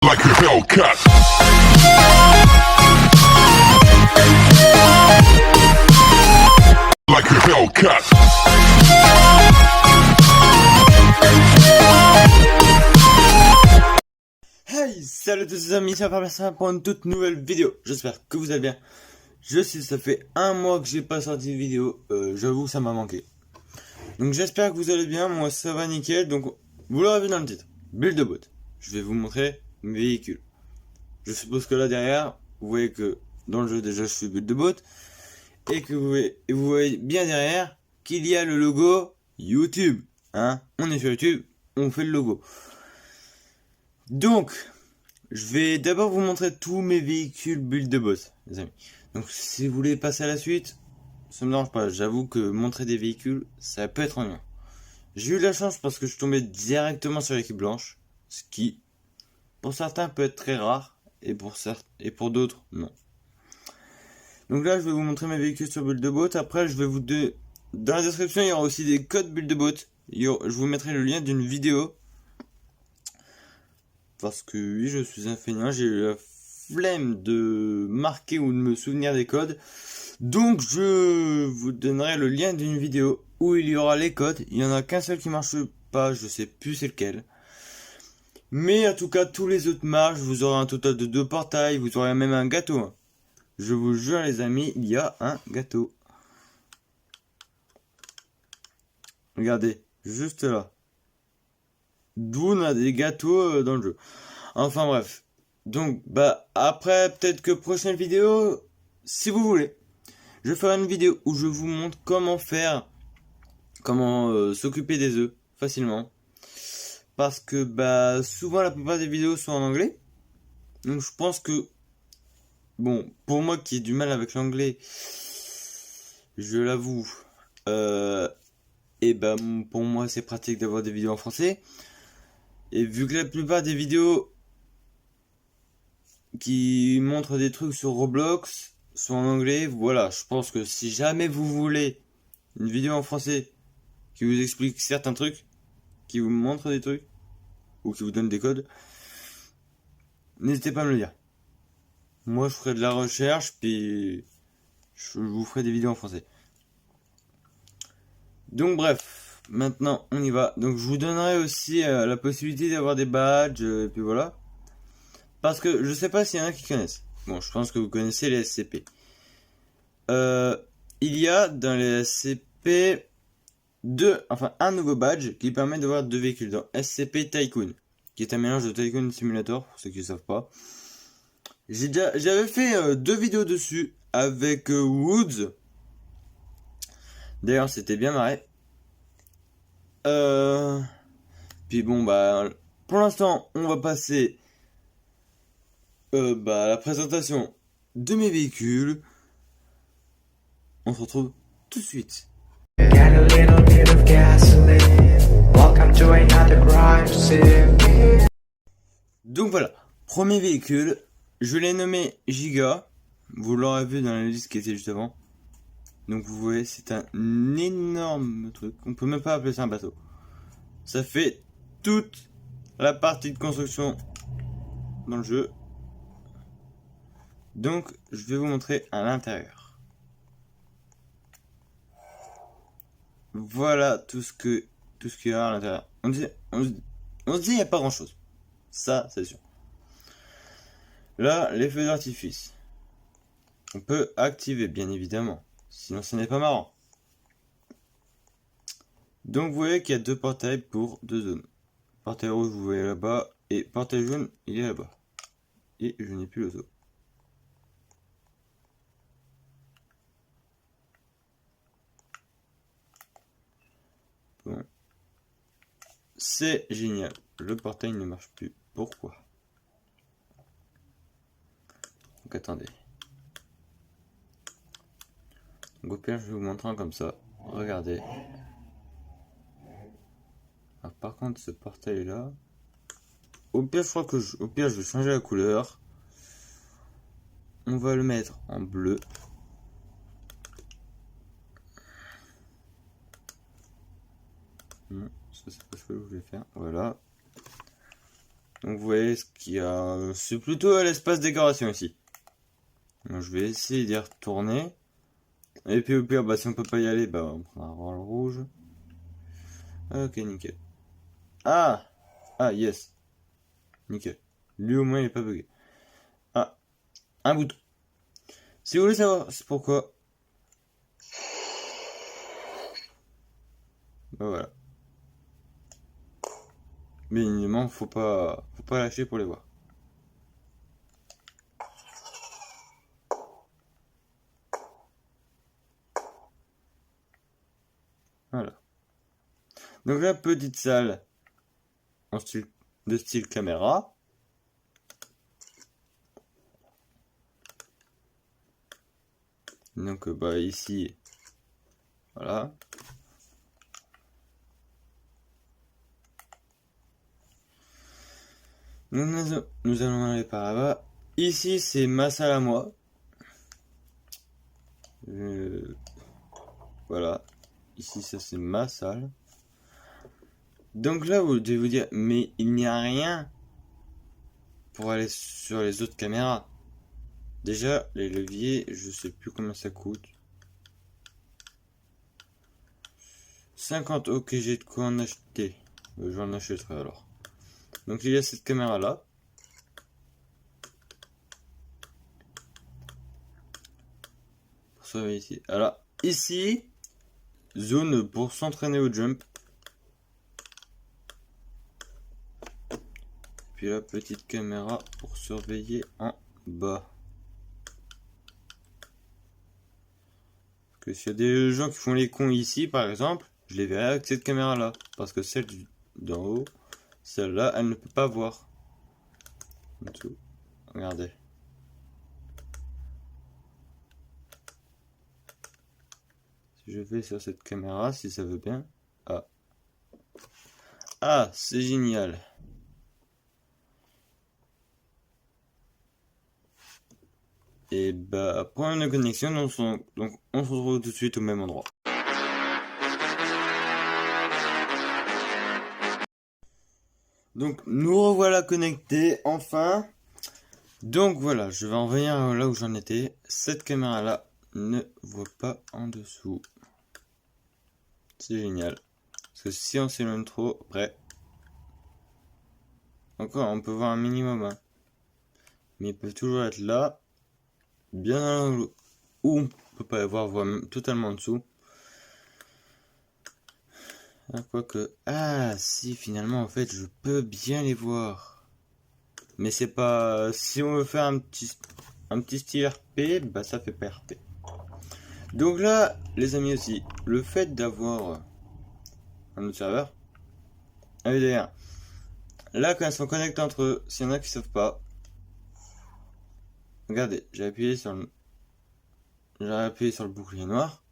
like a Hellcat. Like a Hellcat. Hey, salut à tous les amis, c'est Fabien pour une toute nouvelle vidéo. J'espère que vous allez bien. Ça fait un mois que j'ai pas sorti de vidéo. J'avoue, ça m'a manqué. Donc j'espère que vous allez bien. Moi, ça va nickel. Donc, vous l'aurez vu dans le titre, build de bot. Je vais vous montrer mes véhicules. Je suppose que là derrière, vous voyez que dans le jeu déjà je suis build de bot et que vous voyez bien derrière qu'il y a le logo YouTube. Hein, on est sur YouTube, on fait le logo. Donc, je vais d'abord vous montrer tous mes véhicules build de bot, les amis. Donc, si vous voulez passer à la suite, ça me dérange pas. J'avoue que montrer des véhicules, ça peut être ennuyant. J'ai eu la chance parce que je tombais directement sur l'équipe blanche, ce qui, pour certains, peut être très rare, et pour d'autres, non. Donc là, je vais vous montrer mes véhicules sur build de bot. Après, dans la description, il y aura aussi des codes build de bot. Je vous mettrai le lien d'une vidéo. Parce que oui, je suis un feignant, j'ai eu la flemme de marquer ou de me souvenir des codes. Donc je vous donnerai le lien d'une vidéo où il y aura les codes. Il n'y en a qu'un seul qui marche pas, je sais plus c'est lequel. Mais en tout cas, tous les autres marchent. Vous aurez un total de 2 portails, vous aurez même un gâteau. Je vous jure les amis, il y a un gâteau. Regardez, juste là. D'où on a des gâteaux dans le jeu. Enfin bref. Donc après peut-être que prochaine vidéo, si vous voulez, je ferai une vidéo où je vous montre comment s'occuper des œufs facilement. Parce que souvent la plupart des vidéos sont en anglais. Donc je pense que bon, pour moi qui ai du mal avec l'anglais, je l'avoue, pour moi c'est pratique d'avoir des vidéos en français. Et vu que la plupart des vidéos qui montrent des trucs sur Roblox sont en anglais, voilà, je pense que si jamais vous voulez une vidéo en français qui vous explique certains trucs, qui vous montre des trucs, ou qui vous donne des codes, n'hésitez pas à me le dire. Moi je ferai de la recherche, puis je vous ferai des vidéos en français. Donc bref, maintenant on y va. Donc je vous donnerai aussi la possibilité d'avoir des badges, et puis voilà. Parce que je sais pas s'il y en a qui connaissent. Bon, je pense que vous connaissez les SCP. Il y a dans les SCP un nouveau badge qui permet d'avoir 2 véhicules dans SCP Tycoon, qui est un mélange de Tycoon Simulator, pour ceux qui ne savent pas. J'avais fait 2 vidéos dessus avec Woods. D'ailleurs, c'était bien marré. Puis bon, pour l'instant, on va passer à la présentation de mes véhicules. On se retrouve tout de suite. Donc voilà, premier véhicule, je l'ai nommé Giga. Vous l'aurez vu dans la liste qui était juste avant. Donc vous voyez, c'est un énorme truc. On peut même pas appeler ça un bateau. Ça fait toute la partie de construction dans le jeu. Donc je vais vous montrer à l'intérieur. Voilà tout ce qu'il y a à l'intérieur. On se dit il n'y a pas grand chose. Ça c'est sûr. Là, les feux d'artifice. On peut activer bien évidemment. Sinon ce n'est pas marrant. Donc vous voyez qu'il y a 2 portails pour 2 zones. Portail rouge vous voyez là-bas. Et portail jaune il est là-bas. Et je n'ai plus le saut. Bon. C'est génial. Le portail ne marche plus. Pourquoi? Donc attendez. Donc au pire je vais vous montrer un comme ça. Regardez. Alors, par contre ce portail là. Au pire je vais changer la couleur. On va le mettre en bleu. Non, ça c'est pas ce que je voulais faire. Voilà. Donc vous voyez ce qu'il y a, c'est plutôt à l'espace décoration ici. Donc je vais essayer d'y retourner. Et puis au pire, bah si on peut pas y aller, bah on prendra voir le rouge. Ok, nickel. Ah! Ah, yes. Nickel. Lui au moins il est pas bugué. Ah, un bouton. Si vous voulez savoir c'est pourquoi, bah voilà. Mais évidemment, faut pas lâcher pour les voir. Voilà. Donc la petite salle en style de style caméra. Donc bah ici, voilà. Donc nous allons aller par là-bas. Ici c'est ma salle à moi. Voilà. Ici ça c'est ma salle. Donc là vous devez vous dire, mais il n'y a rien pour aller sur les autres caméras. Déjà les leviers, je sais plus combien ça coûte. 50, ok, j'ai de quoi en acheter. J'en achèterai alors. Donc il y a cette caméra là. Pour surveiller ici. Alors ici, zone pour s'entraîner au jump. Puis la petite caméra pour surveiller en bas. Parce que s'il y a des gens qui font les cons ici par exemple, je les verrai avec cette caméra là. Parce que celle d'en haut, celle-là, elle ne peut pas voir. En dessous. Regardez. Si je vais sur cette caméra, si ça veut bien. Ah. Ah, c'est génial. Et bah, problème de connexion, donc on se retrouve tout de suite au même endroit. Donc nous revoilà connectés enfin. Donc voilà, je vais en revenir là où j'en étais. Cette caméra là ne voit pas en dessous. C'est génial. Parce que si on s'éloigne trop, après, encore on peut voir un minimum. Hein. Mais il peut toujours être là, bien dans l'angle où on peut pas voir totalement en dessous. Ah, quoique, ah si finalement en fait je peux bien les voir. Mais c'est pas, si on veut faire un petit style RP, bah ça fait pas RP. Donc là, les amis aussi, le fait d'avoir un autre serveur, ah oui d'ailleurs, là quand ils sont connectés entre eux, s'il y en a qui savent pas, regardez, j'ai appuyé sur le bouclier noir,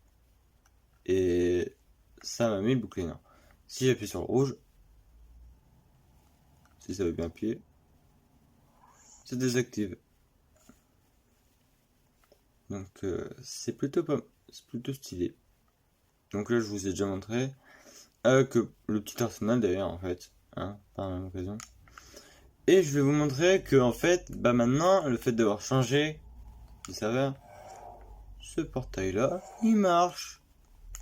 et ça m'a mis le bouclier noir. Si j'appuie sur le rouge, si ça veut bien appuyer, c'est désactivé. Donc c'est plutôt stylé. Donc là je vous ai déjà montré avec le petit arsenal d'ailleurs en fait, hein, par la même occasion. Et je vais vous montrer que en fait, bah maintenant le fait d'avoir changé de serveur, ce portail là, il marche.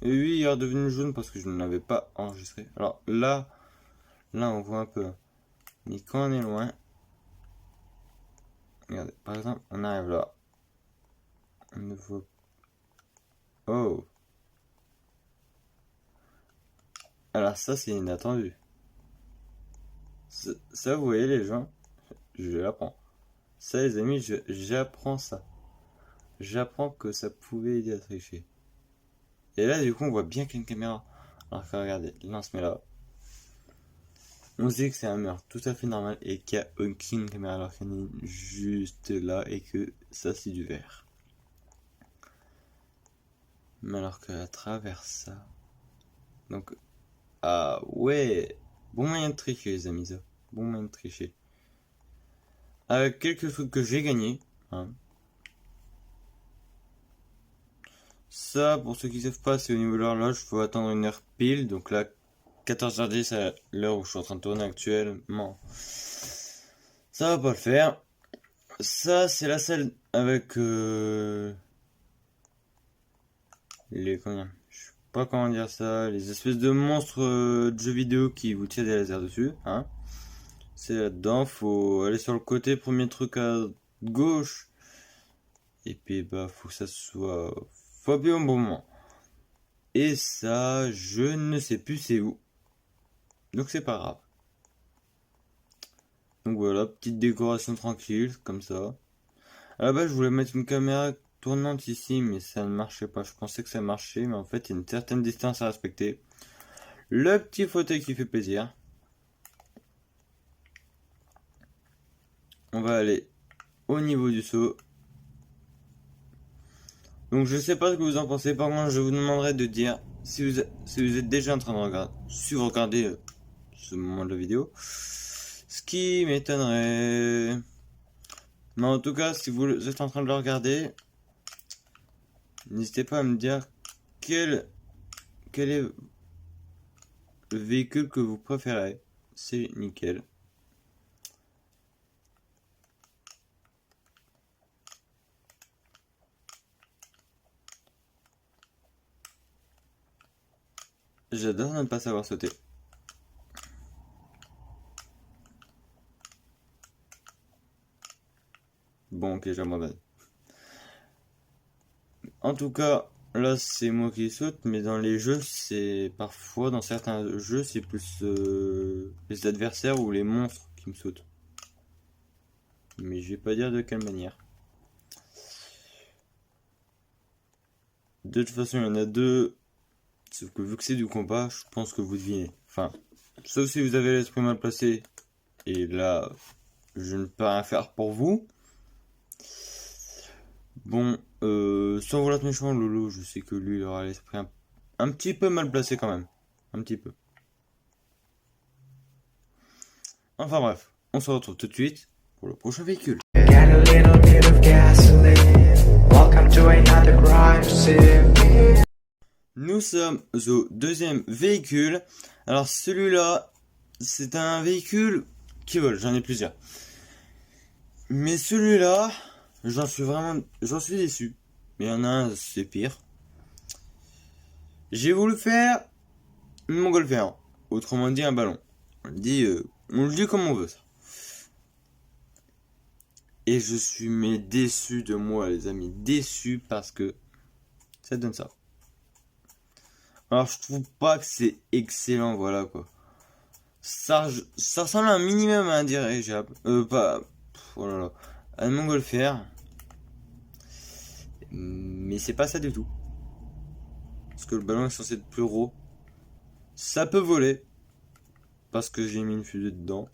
Et oui, il est redevenu jaune parce que je ne l'avais pas enregistré. Alors là on voit un peu. Mais quand on est loin, regardez, par exemple, on arrive là. On ne voit. Oh. Alors ça c'est inattendu. Ça vous voyez les gens, je l'apprends. Ça les amis, j'apprends ça. J'apprends que ça pouvait aider à tricher. Et là du coup on voit bien qu'il y a une caméra. Alors que regardez, là on se met là. On se dit que c'est un mur tout à fait normal et qu'il y a aucune caméra alors qu'il y en a une juste là et que ça c'est du verre. Mais alors qu'à travers ça... Donc... Ah ouais. Bon moyen de tricher les amis ça. Bon moyen de tricher. Avec quelques trucs que j'ai gagné. Hein. Ça, pour ceux qui savent pas, c'est au niveau de l'horloge. Il faut attendre une heure pile. Donc là, 14h10 à l'heure où je suis en train de tourner actuellement. Ça va pas le faire. Ça, c'est la salle avec comment, je sais pas comment dire ça, les espèces de monstres de jeux vidéo qui vous tirent des lasers dessus, hein. C'est là-dedans, faut aller sur le côté, premier truc à gauche. Et puis bah faut que ça soit, faut appuyer au bon moment. Et ça, je ne sais plus c'est où. Donc c'est pas grave. Donc voilà, petite décoration tranquille, comme ça. À la base, je voulais mettre une caméra tournante ici, mais ça ne marchait pas. Je pensais que ça marchait, mais en fait, il y a une certaine distance à respecter. Le petit fauteuil qui fait plaisir. On va aller au niveau du saut. Donc je sais pas ce que vous en pensez, par contre je vous demanderai de dire si vous êtes déjà en train de regarder ce moment de la vidéo. Ce qui m'étonnerait. Mais en tout cas, si vous êtes en train de le regarder, n'hésitez pas à me dire quel est le véhicule que vous préférez. C'est nickel. J'adore ne pas savoir sauter. Bon, ok, j'abandonne. En tout cas, là c'est moi qui saute, mais dans les jeux, c'est parfois, dans certains jeux, c'est plus les adversaires ou les monstres qui me sautent. Mais je vais pas dire de quelle manière. De toute façon, il y en a deux. Sauf que vu que c'est du combat, je pense que vous devinez. Enfin, sauf si vous avez l'esprit mal placé. Et là, je ne peux rien faire pour vous. Bon, sans vouloir être méchant, Lolo, je sais que lui, il aura l'esprit un petit peu mal placé quand même. Un petit peu. Enfin bref, on se retrouve tout de suite pour le prochain véhicule. Nous sommes au deuxième véhicule. Alors celui-là, c'est un véhicule qui vole, j'en ai plusieurs. Mais celui-là, j'en suis déçu. Mais il y en a un, c'est pire. J'ai voulu faire une montgolfière, autrement dit un ballon. On le dit comme on veut ça. Et je suis déçu de moi, les amis, déçu parce que ça donne ça. Alors je trouve pas que c'est excellent, voilà quoi. Ça ressemble un minimum à un dirigeable. Oh là là, à une montgolfière. Mais c'est pas ça du tout. Parce que le ballon est censé être plus gros. Ça peut voler. Parce que j'ai mis une fusée dedans.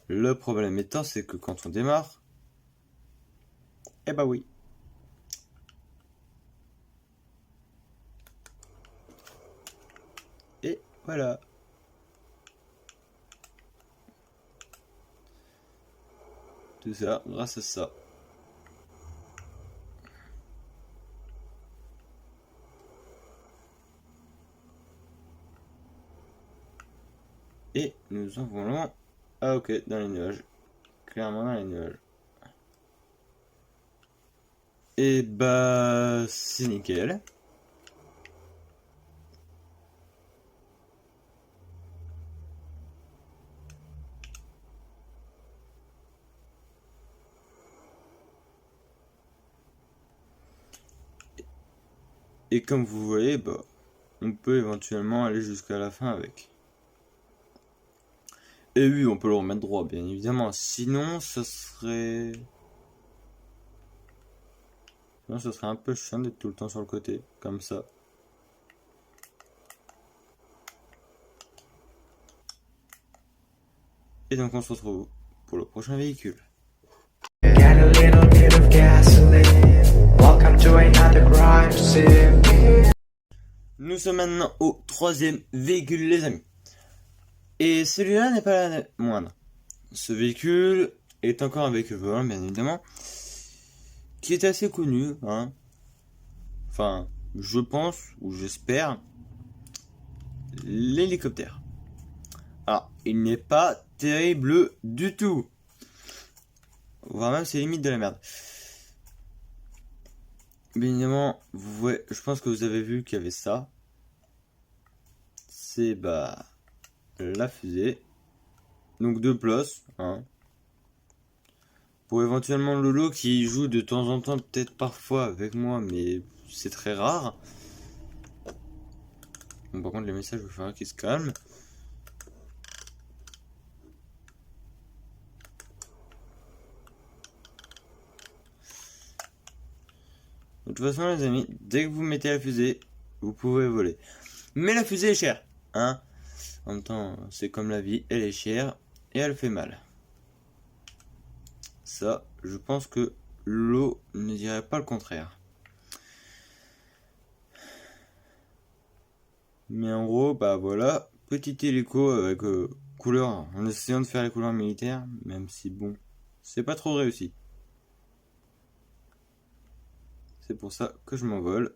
Le problème étant, c'est que quand on démarre, eh bah oui. Et voilà. Tout ça grâce à ça. Et nous envolons. Ah ok, dans les nuages. Clairement dans les nuages. Et bah c'est nickel. Et comme vous voyez, bah on peut éventuellement aller jusqu'à la fin avec. Et oui, on peut le remettre droit, bien évidemment. Sinon, ce serait un peu chiant d'être tout le temps sur le côté, comme ça. Et donc on se retrouve pour le prochain véhicule. Nous sommes maintenant au troisième véhicule, les amis. Et celui-là n'est pas la moindre. Ce véhicule est encore un véhicule volant, bien évidemment, qui est assez connu, hein. Enfin, je pense, ou j'espère, l'hélicoptère. Alors, il n'est pas terrible du tout. Voire même c'est limite de la merde. Bien évidemment, je pense que vous avez vu qu'il y avait ça. C'est la fusée. Donc 2 places. Hein. Pour éventuellement Lolo qui joue de temps en temps, peut-être parfois avec moi, mais c'est très rare. Bon, par contre les messages, il va falloir qu'ils se calment. De toute façon les amis, dès que vous mettez la fusée, vous pouvez voler. Mais la fusée est chère, hein. En même temps, c'est comme la vie, elle est chère et elle fait mal. Ça, je pense que l'eau ne dirait pas le contraire. Mais en gros, voilà, petit hélico avec couleur, en essayant de faire les couleurs militaires, même si bon, c'est pas trop réussi. C'est pour ça que je m'envole.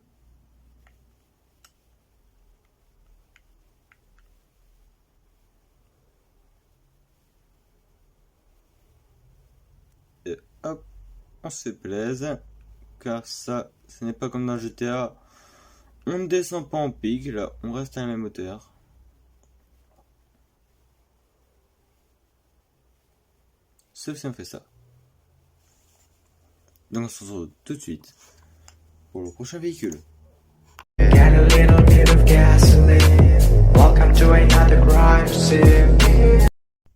Et hop, on se plaise. Car ça, ce n'est pas comme dans GTA. On ne descend pas en pic, là, on reste à la même hauteur. Sauf si on fait ça. Donc on se retrouve tout de suite pour le prochain véhicule.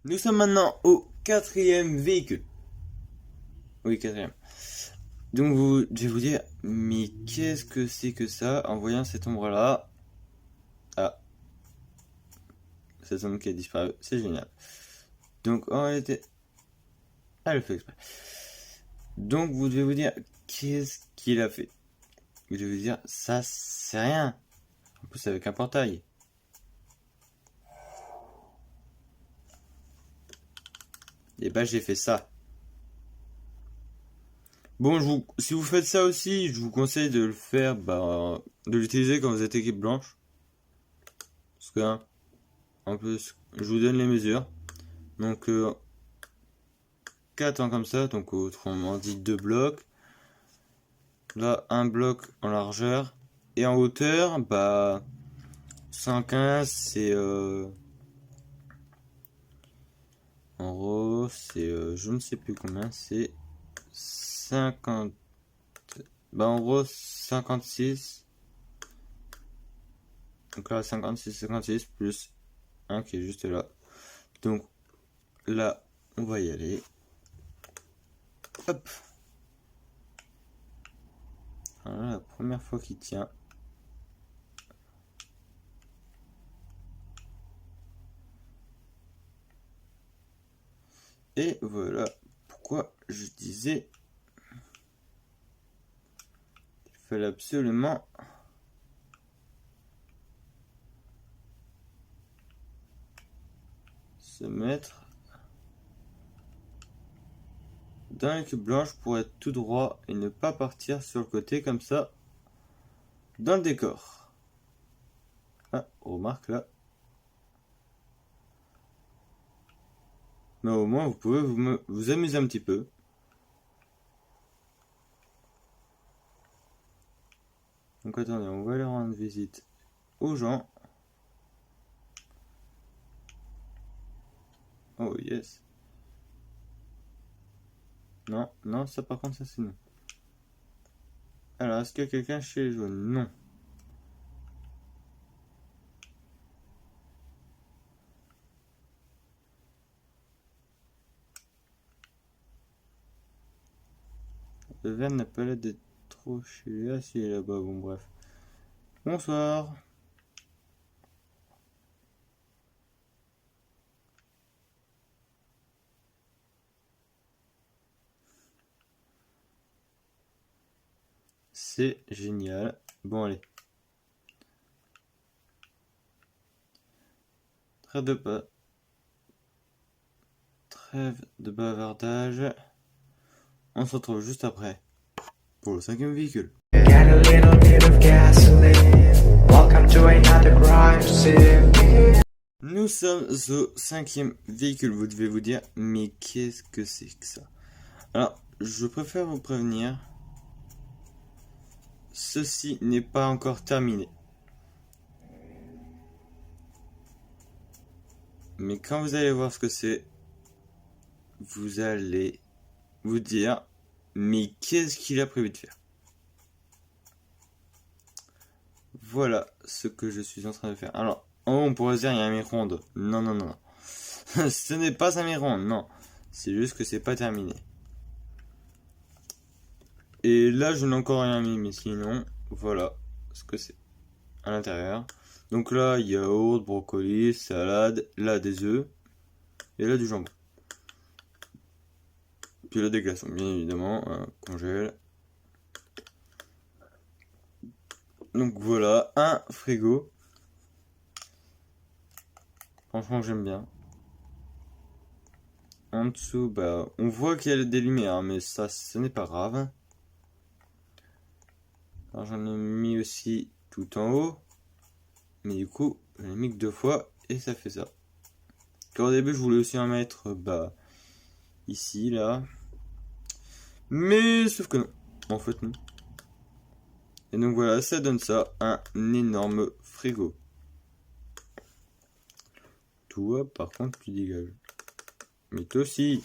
Nous sommes maintenant au 4e véhicule. Oui, 4e. Donc je vais vous dire, mais qu'est-ce que c'est que ça en voyant cette ombre là? Ah, cette ombre qui a disparu, c'est génial. Donc en réalité, elle le fait exprès. Donc vous devez vous dire, qu'est-ce qu'il a fait? Vous devez vous dire, ça c'est rien. En plus avec un portail. Et j'ai fait ça. Bon, si vous faites ça aussi, je vous conseille de le faire, de l'utiliser quand vous êtes équipe blanche. Parce que, hein, en plus, je vous donne les mesures. Donc, 4 ans comme ça, donc autrement dit 2 blocs. Là, un bloc en largeur. Et en hauteur, 115, c'est... en gros, c'est... je ne sais plus combien, c'est... 50... en gros, 56. Donc là, 56 plus 1 qui est juste là. Donc, là, on va y aller. Hop. Voilà, la première fois qu'il tient. Et voilà pourquoi je disais qu'il fallait absolument se mettre dans l'équipe blanche pour être tout droit et ne pas partir sur le côté comme ça dans le décor. Ah, remarque là. Mais au moins vous pouvez vous amuser un petit peu. Donc attendez, on va aller rendre visite aux gens. Oh yes. Non, non, ça par contre ça c'est non. Alors, est-ce qu'il y a quelqu'un chez les jaunes? Non. Le vert n'a pas l'air d'être trop chez lui. Ah si, il est là-bas, bon bref. Bonsoir. C'est génial. Bon allez. Trêve de bavardage. On se retrouve juste après pour le 5e véhicule. Nous sommes au 5e véhicule. Vous devez vous dire, mais qu'est-ce que c'est que ça? Alors, je préfère vous prévenir. Ceci n'est pas encore terminé. Mais quand vous allez voir ce que c'est, vous allez vous dire, mais qu'est-ce qu'il a prévu de faire? Voilà ce que je suis en train de faire. Alors, en haut, on pourrait se dire, il y a un micro-ondes. Non, non, non, non. Ce n'est pas un micro-ondes, non. C'est juste que c'est pas terminé. Et là, je n'ai encore rien mis, mais sinon, voilà ce que c'est à l'intérieur. Donc là, yaourt, brocoli, salade, là des œufs, et là du jambon. Puis là des glaçons, bien évidemment, congèle. Donc voilà, un frigo. Franchement, j'aime bien. En dessous, bah, on voit qu'il y a des lumières, mais ça, ce n'est pas grave. Alors j'en ai mis aussi tout en haut. Mais du coup, j'en ai mis que 2 fois, et ça fait ça. Car au début, je voulais aussi en mettre, bah, ici, là. Mais, sauf que non. En fait, non. Et donc voilà, ça donne ça, un énorme frigo. Toi, par contre, tu dégages. Mais toi aussi.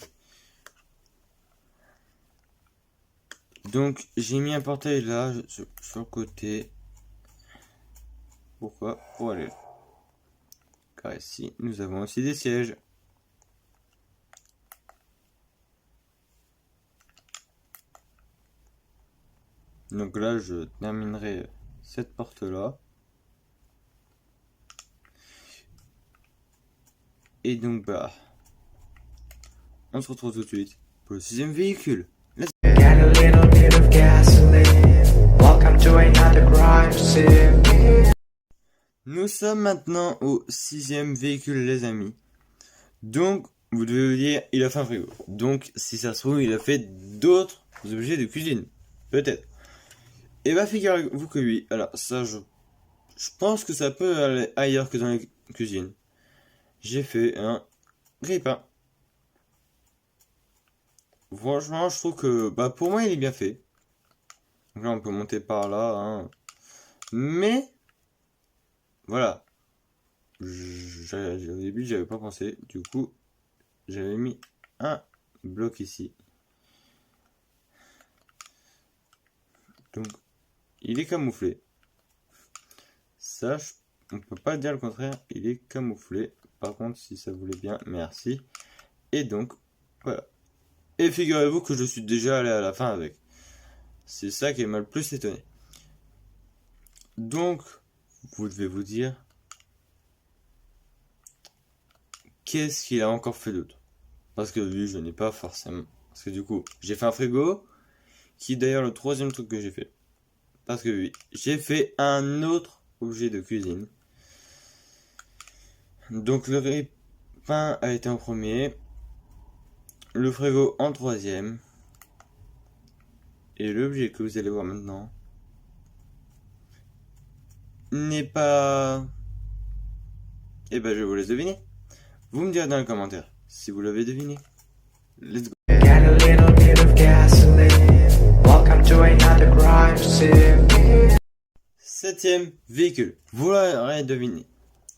Donc, j'ai mis un portail là, sur le côté. Pourquoi? Pour aller là. Car ici, nous avons aussi des sièges. Donc là, je terminerai cette porte-là. Et donc, bah, on se retrouve tout de suite pour le 6e véhicule. Let's go. Get a little bit of gasoline. Welcome to another crime scene. Nous sommes maintenant au 6e véhicule, les amis. Donc, vous devez vous dire, il a fait un frigo. Donc, si ça se trouve, il a fait d'autres objets de cuisine. Peut-être. Et bah, figurez-vous que oui. Alors, ça, je pense que ça peut aller ailleurs que dans la cuisine. J'ai fait un grille-pain. Franchement, je trouve que, bah, pour moi, il est bien fait. Donc là, on peut monter par là, hein. Mais, voilà. Au début, j'avais pas pensé. Du coup, j'avais mis un bloc ici. Donc, il est camouflé. Ça, on peut pas dire le contraire. Il est camouflé. Par contre, si ça voulait bien, merci. Et donc, voilà. Et figurez-vous que je suis déjà allé à la fin avec. C'est ça qui m'a le plus étonné. Donc, vous devez vous dire, qu'est-ce qu'il a encore fait d'autre? Parce que lui, je n'ai pas forcément. Parce que du coup, j'ai fait un frigo, qui est d'ailleurs le 3e truc que j'ai fait. Parce que oui, j'ai fait un autre objet de cuisine. Donc le grille-pain a été en premier, le frigo en 3e, et l'objet que vous allez voir maintenant n'est pas... Eh ben je vous laisse deviner. Vous me direz dans les commentaires si vous l'avez deviné. Let's go. Get a little bit of gasoline. Welcome to another crime scene. 7e véhicule. Vous l'aurez deviné.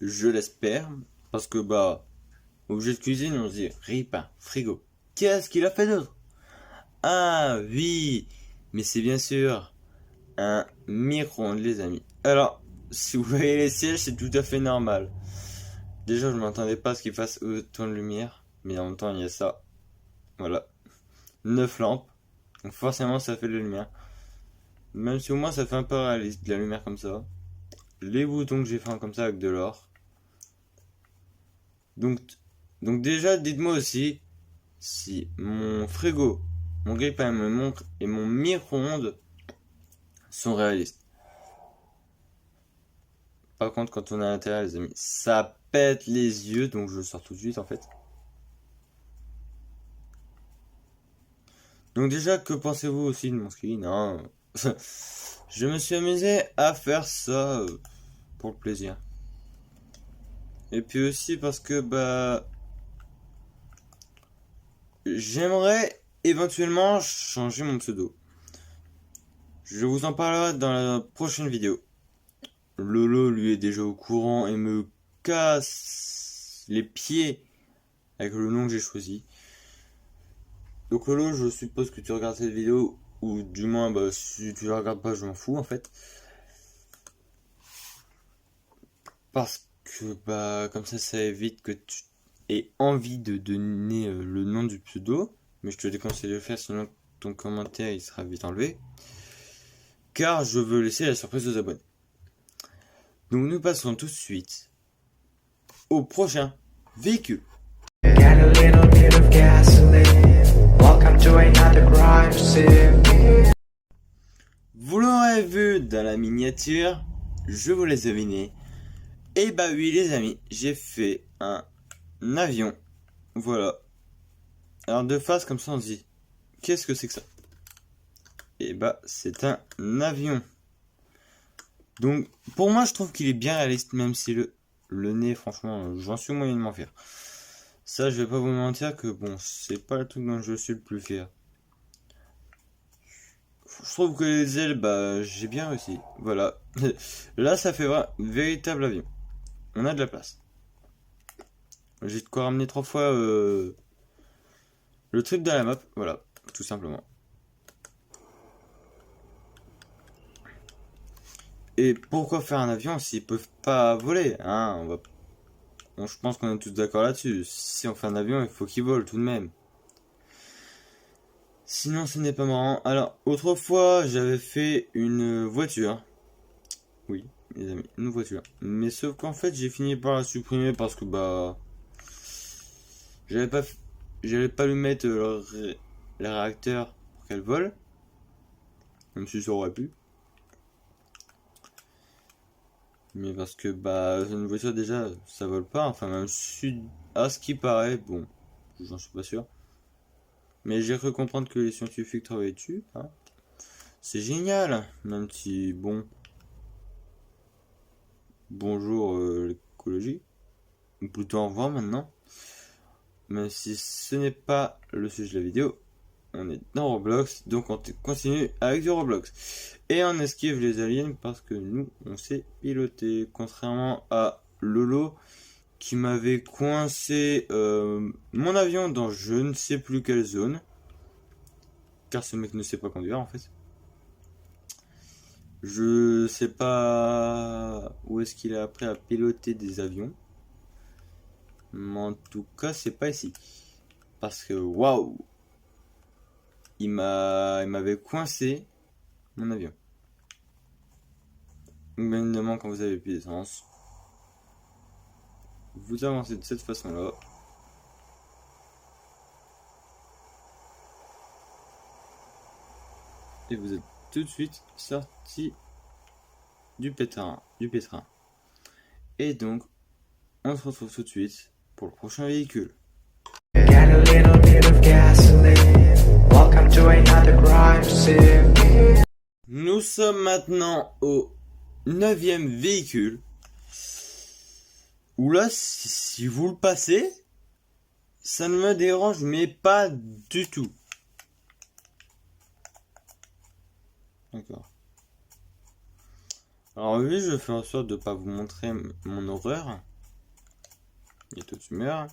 Je l'espère. Parce que bah, objet de cuisine, on se dit grille-pain, frigo. Qu'est-ce qu'il a fait d'autre? Ah oui, mais c'est bien sûr un micro-ondes, les amis. Alors, si vous voyez les sièges, c'est tout à fait normal. Déjà, je ne m'attendais pas à ce qu'il fasse autant de lumière. Mais en même temps, il y a ça. Voilà. 9 lampes. Donc forcément, ça fait de la lumière. Même si au moins, ça fait un peu réaliste, de la lumière comme ça. Les boutons que j'ai fait comme ça avec de l'or. Donc déjà, dites-moi aussi si mon frigo, mon grille-pain, mon montre et mon micro-ondes sont réalistes. Par contre, quand on est à l'intérieur, les amis, ça pète les yeux, donc je le sors tout de suite en fait. Donc déjà, que pensez-vous aussi de mon ski? Non, je me suis amusé à faire ça pour le plaisir. Et puis aussi parce que bah j'aimerais éventuellement changer mon pseudo. Je vous en parlerai dans la prochaine vidéo. Lolo lui est déjà au courant et me casse les pieds avec le nom que j'ai choisi. Donc Lolo, je suppose que tu regardes cette vidéo, ou du moins bah si tu la regardes pas, je m'en fous en fait. Parce que bah comme ça évite que tu aies envie de donner le nom du pseudo. Mais je te déconseille de le faire, sinon ton commentaire il sera vite enlevé. Car je veux laisser la surprise aux abonnés. Donc nous passons tout de suite au prochain véhicule. Get a little bit of gasoline. Welcome to another crime scene. Vous l'aurez vu dans la miniature, je vous laisse deviner. Et bah oui les amis, j'ai fait un avion. Voilà. Alors de face comme ça on se dit, qu'est-ce que c'est que ça? Et bah c'est un avion. Donc pour moi je trouve qu'il est bien réaliste, même si le nez franchement j'en suis moyennement fier. Ça je vais pas vous mentir que bon c'est pas le truc dont je suis le plus fier. Je trouve que les ailes bah j'ai bien réussi. Voilà. Là ça fait un véritable avion. On a de la place. J'ai de quoi ramener 3 fois le truc de la map, voilà, tout simplement. Et pourquoi faire un avion s'ils peuvent pas voler, hein? Je pense qu'on est tous d'accord là-dessus. Si on fait un avion, il faut qu'il vole tout de même. Sinon, ce n'est pas marrant. Alors, autrefois, j'avais fait une voiture. Oui, mes amis, une voiture. Mais sauf qu'en fait, j'ai fini par la supprimer parce que bah, j'allais pas lui mettre le réacteur pour qu'elle vole. Même si ça aurait pu. Mais parce que bah une voiture déjà ça vole pas, enfin même à ce qui paraît, bon, j'en suis pas sûr. Mais j'ai cru comprendre que les scientifiques travaillaient dessus, hein. C'est génial, même si bon. Bonjour l'écologie. Ou plutôt au revoir maintenant. Même si ce n'est pas le sujet de la vidéo. On est dans Roblox, donc on continue avec du Roblox. Et on esquive les aliens parce que nous, on sait piloter. Contrairement à Lolo, qui m'avait coincé mon avion dans je ne sais plus quelle zone. Car ce mec ne sait pas conduire en fait. Je sais pas où est-ce qu'il a appris à piloter des avions. Mais en tout cas, c'est pas ici. Parce que waouh! Il m'avait coincé mon avion. Donc bien évidemment quand vous avez plus d'essence, vous avancez de cette façon là. Et vous êtes tout de suite sorti du pétrin. Et donc on se retrouve tout de suite pour le prochain véhicule. Get a little bit of gasoline. Welcome to another crime scene. Nous sommes maintenant au 9e véhicule. Où là, si vous le passez, ça ne me dérange mais pas du tout. D'accord. Alors oui, je fais en sorte de ne pas vous montrer mon horreur. Et toi tu meurs.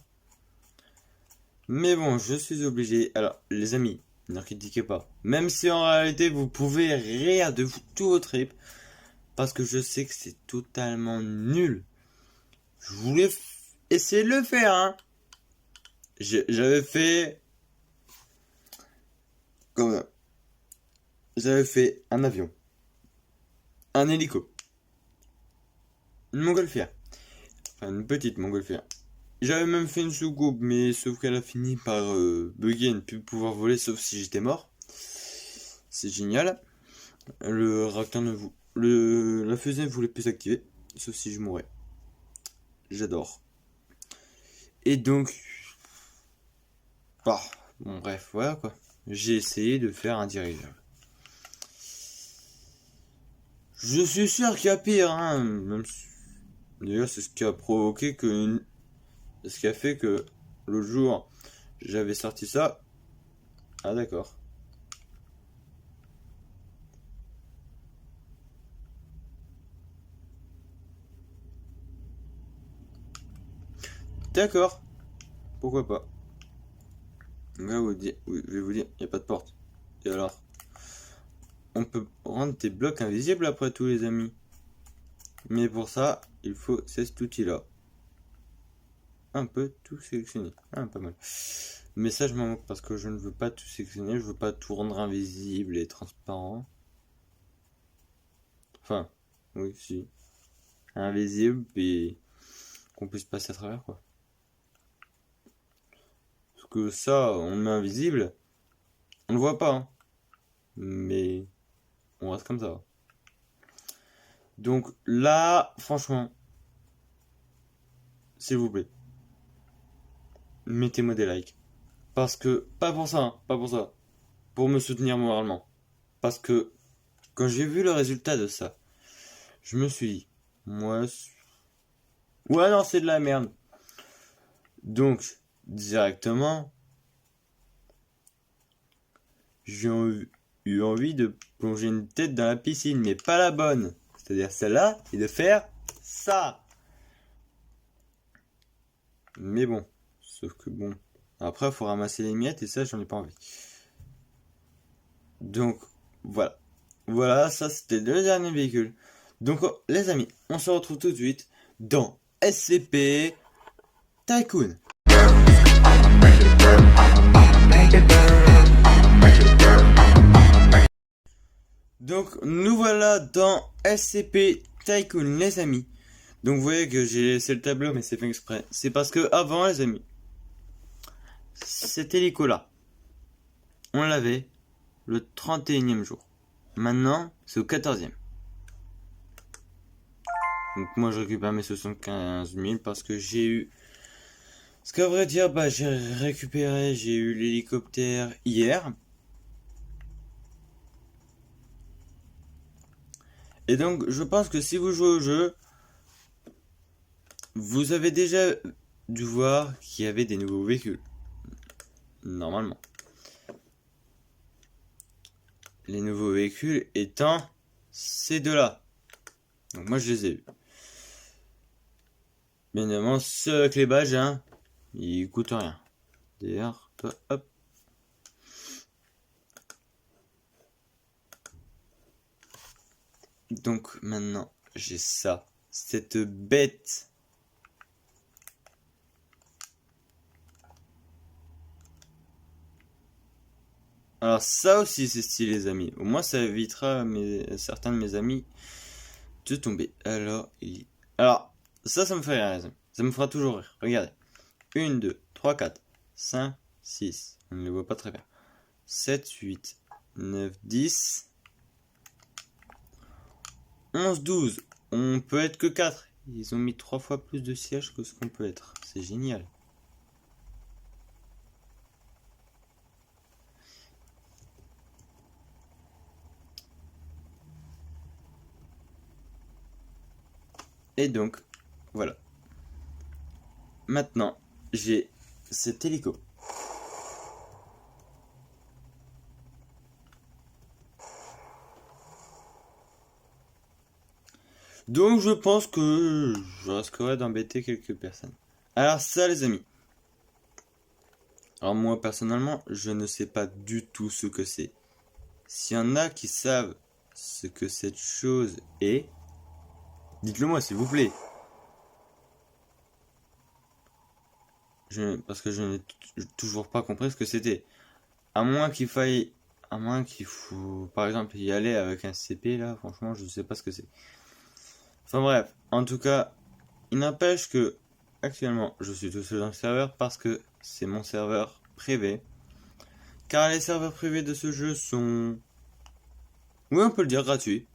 Mais bon, je suis obligé. Alors, les amis, ne critiquez pas. Même si en réalité, vous pouvez rire de tout votre trip. Parce que je sais que c'est totalement nul. Je voulais essayer de le faire, hein. J'avais fait... Comme... J'avais fait un avion. Un hélico. Une montgolfière. Enfin, une petite montgolfière. J'avais même fait une soucoupe, mais sauf qu'elle a fini par bugger et ne plus pouvoir voler, sauf si j'étais mort. C'est génial. Le réacteur la fusée ne voulait plus s'activer, sauf si je mourais. J'adore. Et donc... Bah, bon bref, voilà quoi. J'ai essayé de faire un dirigeable. Je suis sûr qu'il y a pire, hein. Même si D'ailleurs, c'est ce qui a provoqué que... Ce qui a fait que l'autre jour, j'avais sorti ça. Ah d'accord. D'accord. Pourquoi pas. Donc là, je vais vous dire, il n'y a pas de porte. Et alors, on peut rendre tes blocs invisibles après tout, les amis. Mais pour ça, il faut cet outil-là. Un peu tout sélectionner. Ah, pas mal. Mais ça, je m'en moque parce que je ne veux pas tout sélectionner. Je veux pas tout rendre invisible et transparent. Enfin, oui, si. Invisible et qu'on puisse passer à travers, quoi. Parce que ça, on le met invisible. On le voit pas, hein. Mais on reste comme ça. Donc là, franchement, s'il vous plaît, mettez-moi des likes. Parce que, pas pour ça, hein, pas pour ça. Pour me soutenir moralement. Parce que, quand j'ai vu le résultat de ça, je me suis dit, moi, ouais, non, c'est de la merde. Donc, directement, eu envie de plonger une tête dans la piscine, mais pas la bonne. C'est-à-dire celle-là, et de faire ça. Mais bon, sauf que bon, après, il faut ramasser les miettes, et ça, j'en ai pas envie. Donc, voilà. Voilà, ça, c'était le dernier véhicule. Donc, les amis, on se retrouve tout de suite dans SCP Tycoon. Donc nous voilà dans SCP Tycoon, les amis. Donc vous voyez que j'ai laissé le tableau, mais c'est fait exprès. C'est parce que avant, les amis, cet hélico là, on l'avait le 31e jour. Maintenant, c'est au 14e. Donc moi je récupère mes 75 000 parce que j'ai eu... Parce qu'à vrai dire, bah j'ai eu l'hélicoptère hier. Et donc je pense que si vous jouez au jeu, vous avez déjà dû voir qu'il y avait des nouveaux véhicules. Normalement. Les nouveaux véhicules étant ces deux-là. Donc moi je les ai eus. Bien évidemment, ceux avec les badges, hein, ils coûtent rien. D'ailleurs, toi, hop. Donc maintenant, j'ai ça. Cette bête. Alors ça aussi c'est stylé, les amis. Au moins ça évitera certains de mes amis de tomber. Alors, ça me fait rire, les amis. Ça me fera toujours rire. Regardez. 1, 2, 3, 4, 5, 6. On ne les voit pas très bien. 7, 8, 9, 10. 11, 12. On peut être que 4. Ils ont mis 3 fois plus de sièges que ce qu'on peut être. C'est génial. Et donc, voilà. Maintenant, j'ai cet hélico. Donc je pense que je risquerai d'embêter quelques personnes. Alors ça, les amis. Alors moi personnellement, je ne sais pas du tout ce que c'est. S'il y en a qui savent ce que cette chose est, dites-le moi s'il vous plaît. Parce que je n'ai toujours pas compris ce que c'était. À moins qu'il faut par exemple y aller avec un CP là, franchement je ne sais pas ce que c'est. Enfin bref, en tout cas, il n'empêche que actuellement je suis tout seul dans le serveur parce que c'est mon serveur privé. Car les serveurs privés de ce jeu sont... Oui, on peut le dire, gratuits.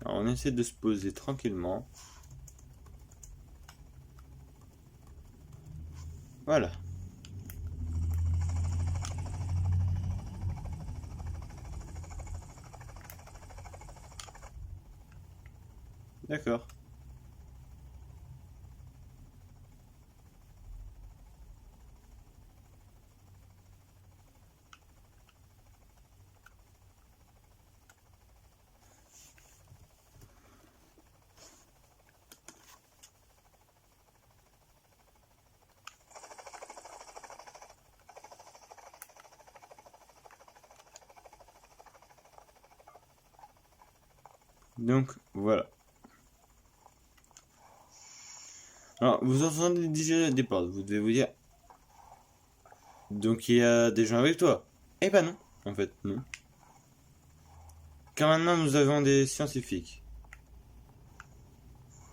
Alors on essaie de se poser tranquillement. Voilà. D'accord. Donc, voilà. Alors, vous entendez déjà des portes, vous devez vous dire... Donc, il y a des gens avec toi. Eh ben non, en fait, non. Car maintenant, nous avons des scientifiques.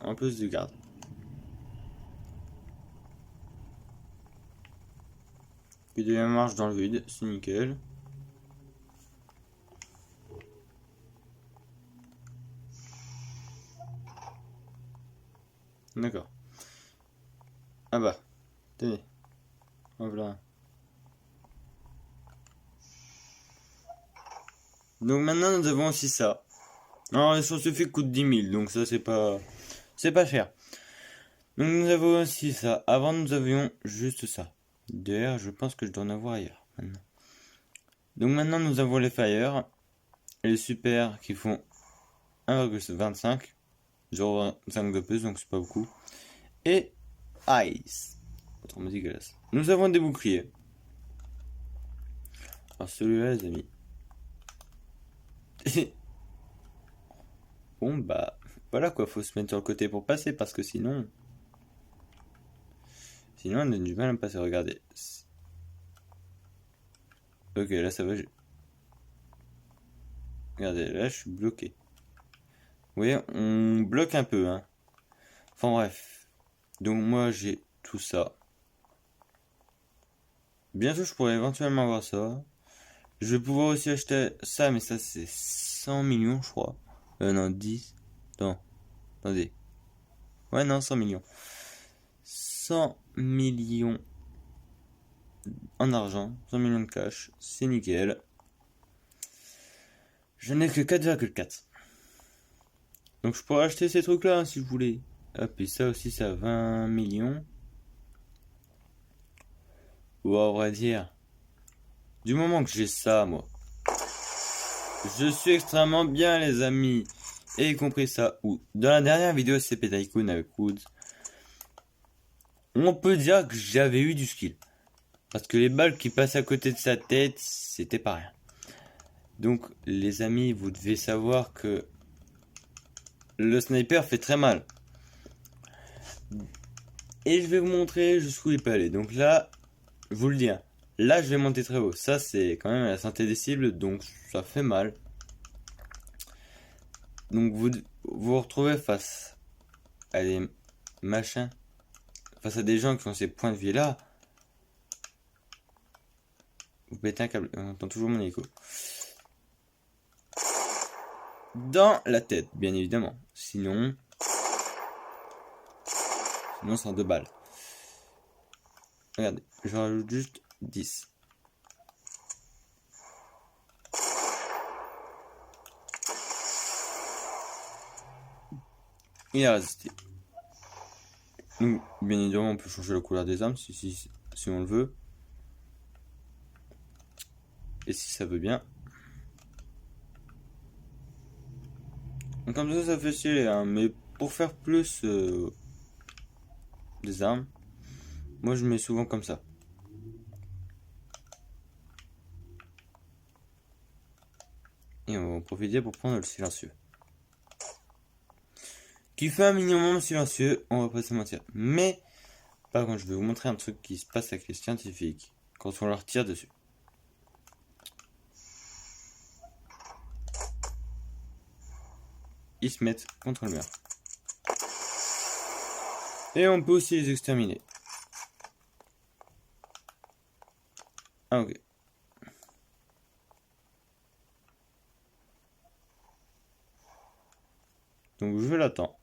En plus du garde. Puis de la marche dans le vide, c'est nickel. D'accord. Ah bah, tenez. En voilà. Donc maintenant nous avons aussi ça. Alors les scientifiques coûtent 10 000, donc ça c'est pas cher. Donc nous avons aussi ça. Avant nous avions juste ça. D'ailleurs je pense que je dois en avoir ailleurs maintenant. Donc maintenant nous avons les fire, les super qui font 1,25, 0,25 de plus donc c'est pas beaucoup. Et ice, autrement dit glace. Nous avons des boucliers. Alors celui-là les amis. Bon bah voilà quoi, faut se mettre sur le côté pour passer parce que sinon on a du mal à passer. Regardez. Ok là ça va. Regardez là je suis bloqué. Vous voyez on bloque un peu hein. Enfin bref. Donc moi j'ai tout ça. Bientôt je pourrais éventuellement avoir ça. Je vais pouvoir aussi acheter ça mais ça c'est 100 millions je crois. Non 10. Non. Attendez. Ouais non 100 millions. 100 millions en argent, 100 millions de cash, c'est nickel. Je n'ai que 4,4. Donc je pourrais acheter ces trucs là hein, si je voulais. Hop, et ça aussi ça a 20 millions. Ou à vrai dire, du moment que j'ai ça moi, je suis extrêmement bien les amis. Et y compris ça, ou dans la dernière vidéo CP Tycoon avec Woods, on peut dire que j'avais eu du skill. Parce que les balles qui passent à côté de sa tête, c'était pas rien. Donc les amis, vous devez savoir que le sniper fait très mal. Et je vais vous montrer jusqu'où il peut aller. Donc là, je vous le dis, hein, là je vais monter très haut. Ça c'est quand même la santé des cibles, donc ça fait mal. Donc vous vous retrouvez face à des machins, face à des gens qui ont ces points de vie là. Vous pétez un câble, on entend toujours mon écho. Dans la tête, bien évidemment. Sinon c'est en 2 balles. Regardez, je rajoute juste 10. Il a résisté. Donc, bien évidemment, on peut changer la couleur des armes si on le veut. Et si ça veut bien. Donc, comme ça fait stylé, hein. Mais pour faire plus des armes, moi je mets souvent comme ça. Et on va en profiter pour prendre le silencieux. Qui fait un minimum silencieux, on va pas se mentir. Mais, par contre, je vais vous montrer un truc qui se passe avec les scientifiques quand on leur tire dessus. Ils se mettent contre le mur. Et on peut aussi les exterminer. Ah ok. Donc je l'attends.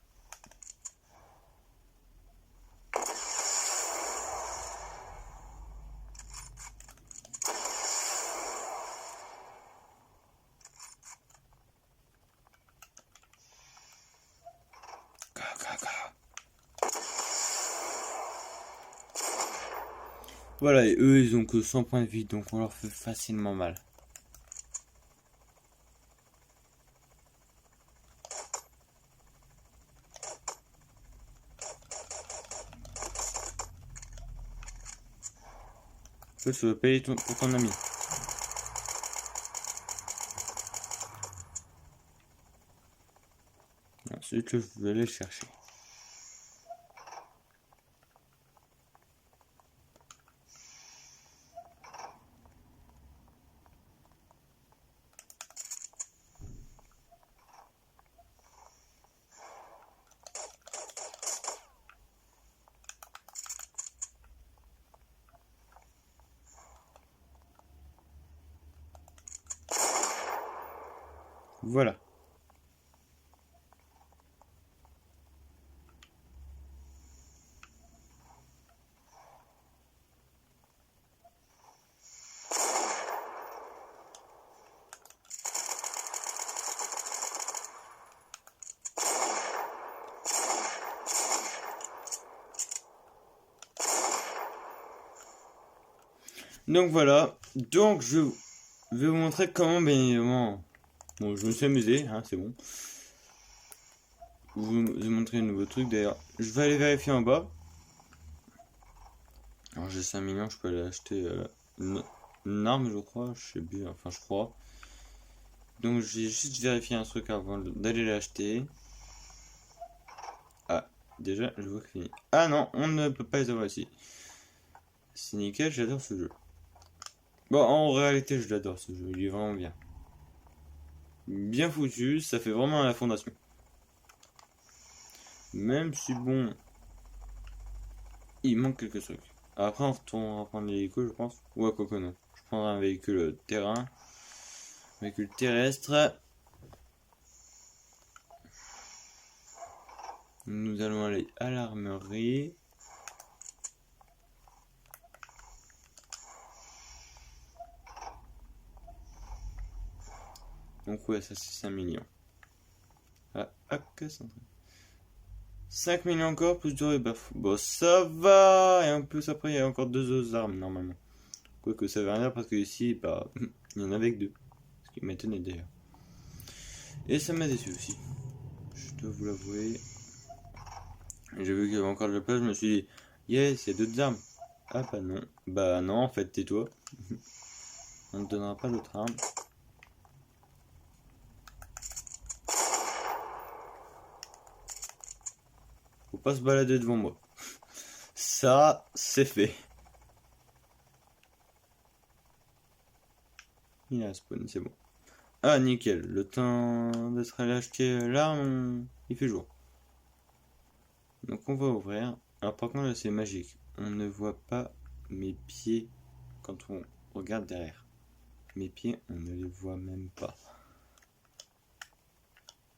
Voilà, et eux, ils ont que 100 points de vie, donc on leur fait facilement mal. En fait, tu veux payer pour ton ami. Ensuite, je vais aller le chercher. Voilà. Donc voilà, donc je vais vous montrer comment, bien évidemment, bon, je me suis amusé, hein, c'est bon. Je vous ai montré un nouveau truc d'ailleurs. Je vais aller vérifier en bas. Alors j'ai 5 millions, je peux aller acheter une arme, je crois, je sais plus, enfin je crois. Donc j'ai juste vérifié un truc avant d'aller l'acheter. Ah, déjà, je vois que fini. Ah non, on ne peut pas les avoir ici. C'est nickel, j'adore ce jeu. Bon, en réalité, je l'adore ce jeu, il est vraiment bien. Bien foutu, ça fait vraiment à la fondation. Même si bon, il manque quelques trucs. Après, on retournera prendre les véhicules, je pense. Ouais, quoi que non. Je prendrai un véhicule terrain. Véhicule terrestre. Nous allons aller à l'armerie. Donc ouais, ça c'est 5 millions. Ah, que ça. 5 millions encore, plus de rebuff. Bon, ça va. Et en plus, après, il y a encore 2 autres armes, normalement. Quoique ça veut rien dire, parce que ici, bah, il y en avait que 2. Ce qui m'étonnait d'ailleurs. Et ça m'a déçu aussi. Je dois vous l'avouer. J'ai vu qu'il y avait encore de la place, je me suis dit, yes, il y a d'autres armes. Ah bah non. Bah non, en fait, tais-toi. On ne te donnera pas d'autres armes. Faut pas se balader devant moi. Ça, c'est fait. Il a spawn, c'est bon. Ah, nickel. Le temps d'être allé acheter l'arme, il fait jour. Donc on va ouvrir. Alors par contre là c'est magique. On ne voit pas mes pieds quand on regarde derrière. Mes pieds, on ne les voit même pas.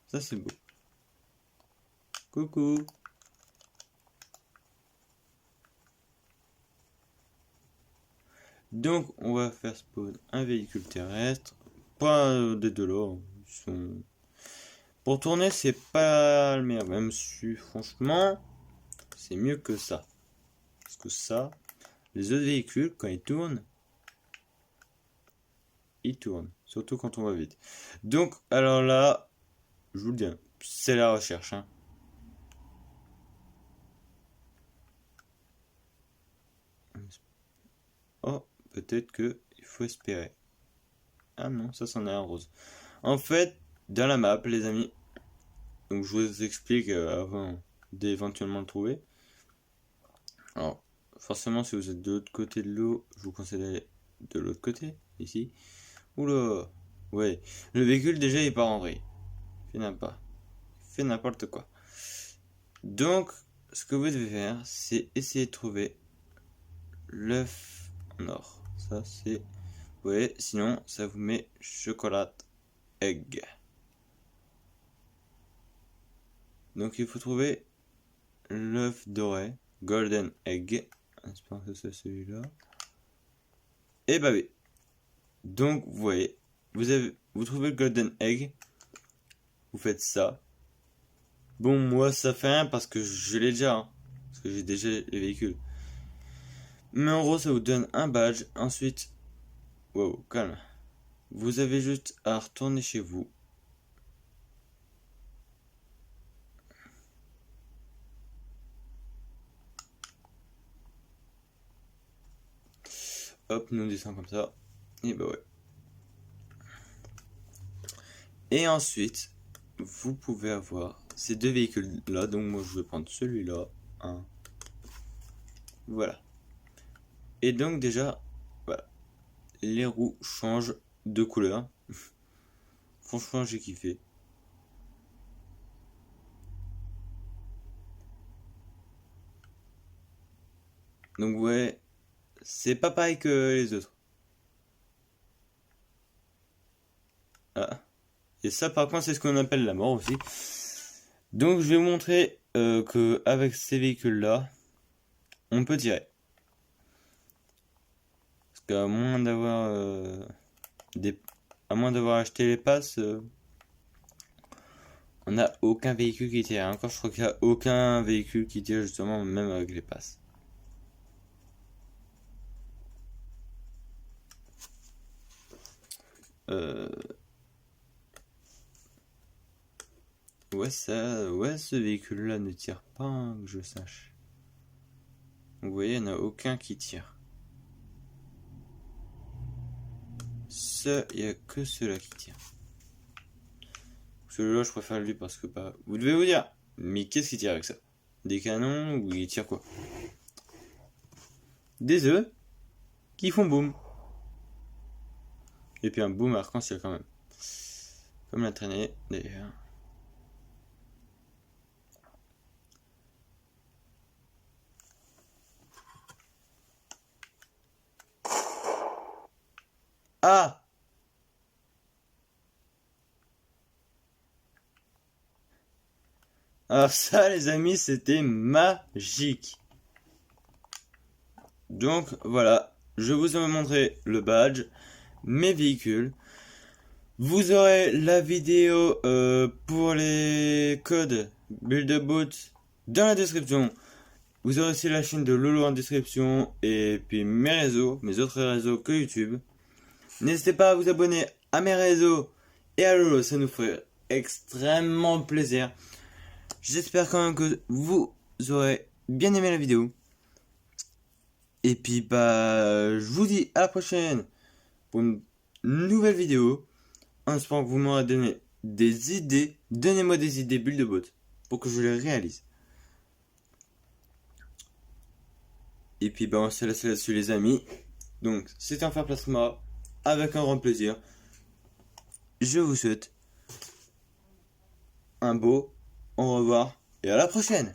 Ça c'est beau. Coucou. Donc on va faire spawn un véhicule terrestre. Pas des deux là. Ils sont... Pour tourner c'est pas le meilleur. Même si franchement c'est mieux que ça. Parce que ça, les autres véhicules quand ils tournent, surtout quand on va vite. Donc, alors là, je vous le dis, c'est la recherche. Hein. Oh, peut-être que il faut espérer. Ah non, ça c'en est un rose. En fait, dans la map, les amis, donc je vous explique avant d'éventuellement le trouver. Alors, forcément, si vous êtes de l'autre côté de l'eau, je vous conseille d'aller de l'autre côté, ici. Oula, ouais. Le véhicule, déjà, il part en vrille. Fait n'importe quoi. Donc, ce que vous devez faire, c'est essayer de trouver l'œuf en or. Ça, c'est... Vous voyez, sinon, ça vous met chocolat egg. Donc, il faut trouver l'œuf doré, golden egg. J'espère que c'est celui-là. Et bah oui. Donc, vous voyez, vous trouvez le golden egg. Vous faites ça. Bon, moi, ça fait rien parce que je l'ai déjà. Hein, parce que j'ai déjà les véhicules. Mais en gros, ça vous donne un badge. Ensuite, wow, calme. Vous avez juste à retourner chez vous. Hop, nous descend comme ça. Et bah ouais. Et ensuite, vous pouvez avoir ces deux véhicules là. Donc moi je vais prendre celui-là. Voilà. Et donc déjà, voilà. Les roues changent de couleur. Franchement, j'ai kiffé. Donc ouais, c'est pas pareil que les autres. Ah. Et ça par contre c'est ce qu'on appelle la mort aussi. Donc je vais vous montrer que avec ces véhicules là, on peut tirer. Parce qu'à moins d'avoir à moins d'avoir acheté les passes, on n'a aucun véhicule qui tire. Encore je crois qu'il n'y a aucun véhicule qui tire justement même avec les passes. Ouais, ce véhicule-là ne tire pas, hein, que je sache. Vous voyez, il n'y en a aucun qui tire. Il n'y a que ceux-là qui tirent. Celui-là, je préfère lui parce que pas. Vous devez vous dire, mais qu'est-ce qu'il tire avec ça? Des canons ou il tire quoi? Des œufs qui font boum. Et puis un boom arc-en-ciel quand même. Comme la traînée d'ailleurs. Ah! Alors ça les amis, c'était magique. Donc voilà, je vous ai montré le badge, mes véhicules. Vous aurez la vidéo pour les codes Build-A-Boat dans la description. Vous aurez aussi la chaîne de Lolo en description et puis mes réseaux, mes autres réseaux que YouTube. N'hésitez pas à vous abonner à mes réseaux et à Lolo, ça nous ferait extrêmement plaisir. J'espère quand même que vous aurez bien aimé la vidéo. Et puis bah je vous dis à la prochaine pour une nouvelle vidéo. En espérant que vous m'aurez donné des idées. Donnez-moi des idées Build-A-Boat pour que je les réalise. Et puis bah on se laisse là-dessus les amis. Donc c'était un Faire Plasma avec un grand plaisir. Je vous souhaite un beau au revoir et à la prochaine.